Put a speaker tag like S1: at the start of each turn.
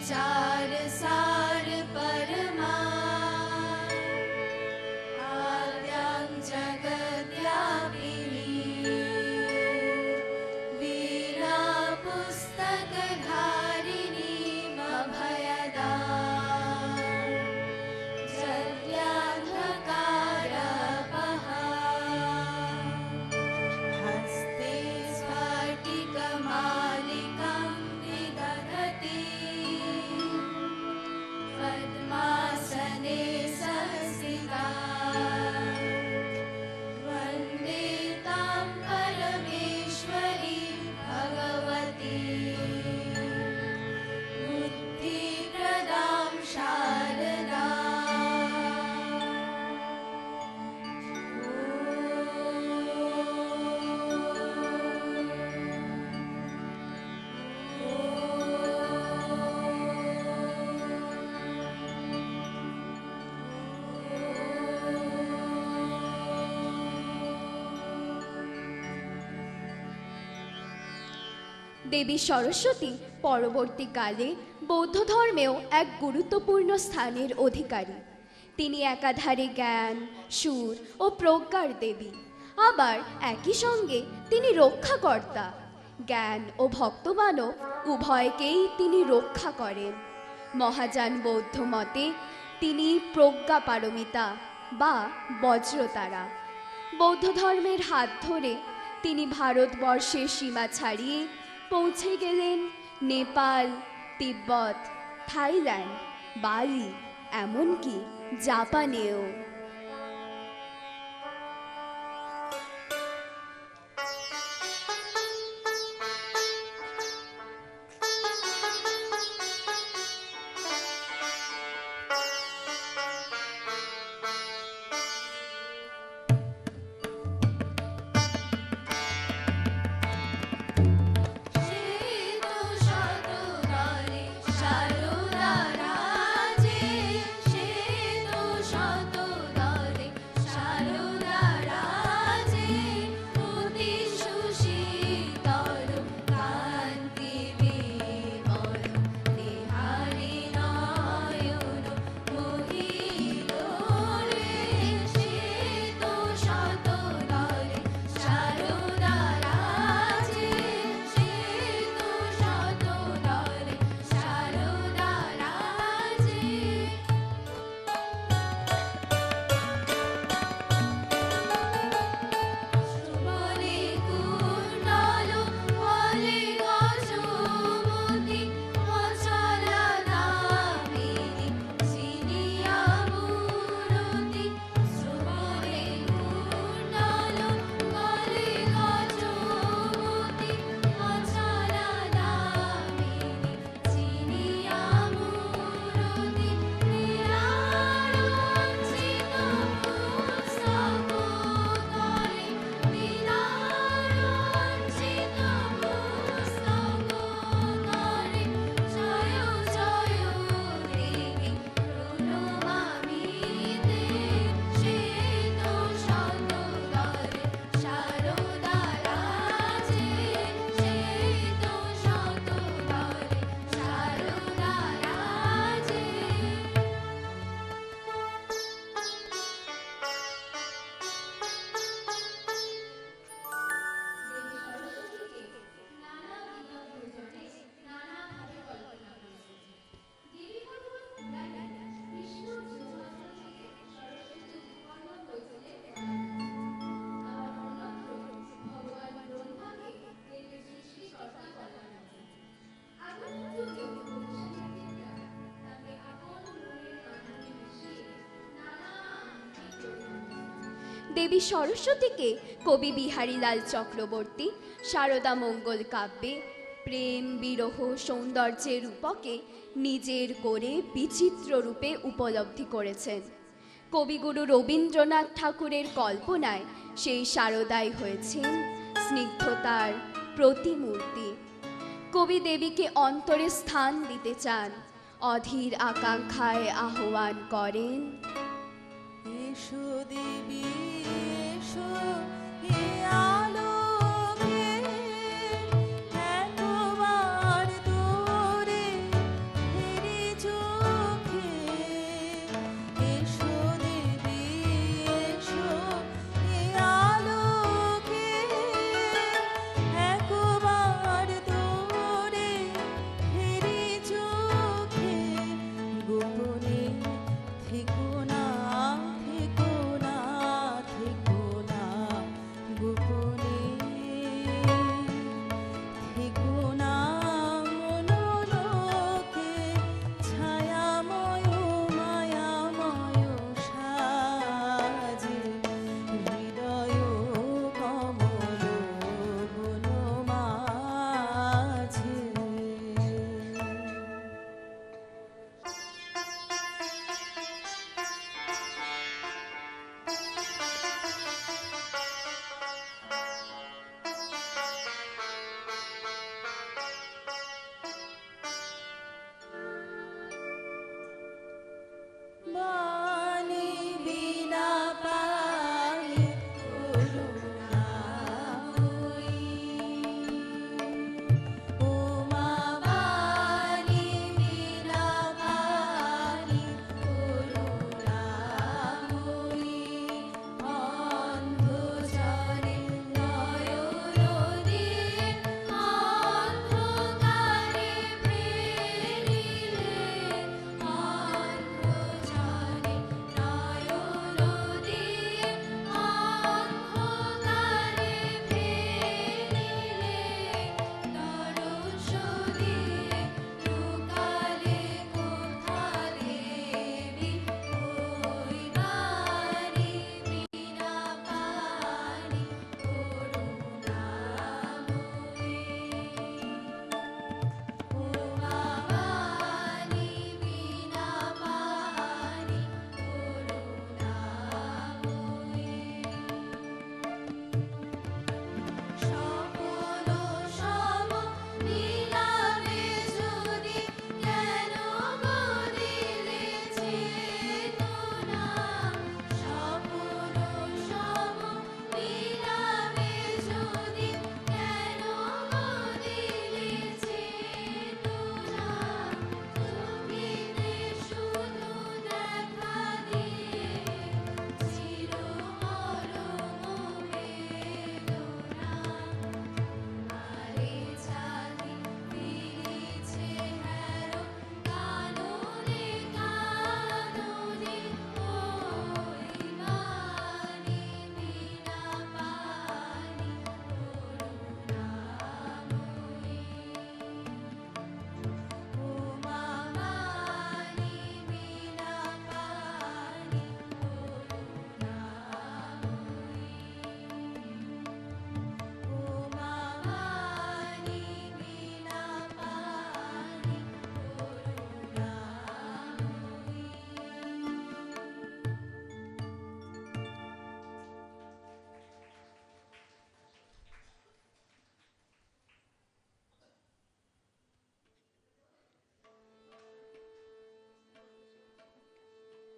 S1: विचार सार परमा आद्यां जगद्व्यापिनी वीणा पुस्तकधारिणी अभयदा जड्यान्धकारपहा हस्ते स्फटिकमालिकां विदधति पद्मासने संस्थिता वन्दे तां परमेश्वरी भगवती बुद्धिप्रदां शारदा
S2: দেবী সরস্বতী পরবর্তীকালে বৌদ্ধ ধর্মেও এক গুরুত্বপূর্ণ স্থানের অধিকারী। তিনি একাধারে জ্ঞান, সুর ও প্রজ্ঞার দেবী, আবার একই সঙ্গে তিনি রক্ষাকর্তা। জ্ঞান ও ভক্তমানব উভয়কেই তিনি রক্ষা করেন। মহাযান বৌদ্ধ মতে তিনি প্রজ্ঞা পারমিতা বা বজ্রতারা। বৌদ্ধ ধর্মের হাত ধরে তিনি ভারতবর্ষের সীমা ছাড়িয়ে পৌঁছে গেলেন নেপাল, তিব্বত, থাইল্যান্ড, বালি, এমনকি জাপানেও। দেবী সরস্বতীকে কবি বিহারীলাল চক্রবর্তী শারদা মঙ্গল কাব্যে প্রেম, বিরহ, সৌন্দর্যের রূপকে নিজের করে বিচিত্র রূপে উপলব্ধি করেছেন। কবিগুরু রবীন্দ্রনাথ ঠাকুরের কল্পনায় সেই শারদাই হয়েছেন স্নিগ্ধতার প্রতিমূর্তি। কবি দেবীকে অন্তরে স্থান দিতে চান, অধীর আকাঙ্ক্ষায় আহ্বান করেন,
S1: এসো দেবী এসো।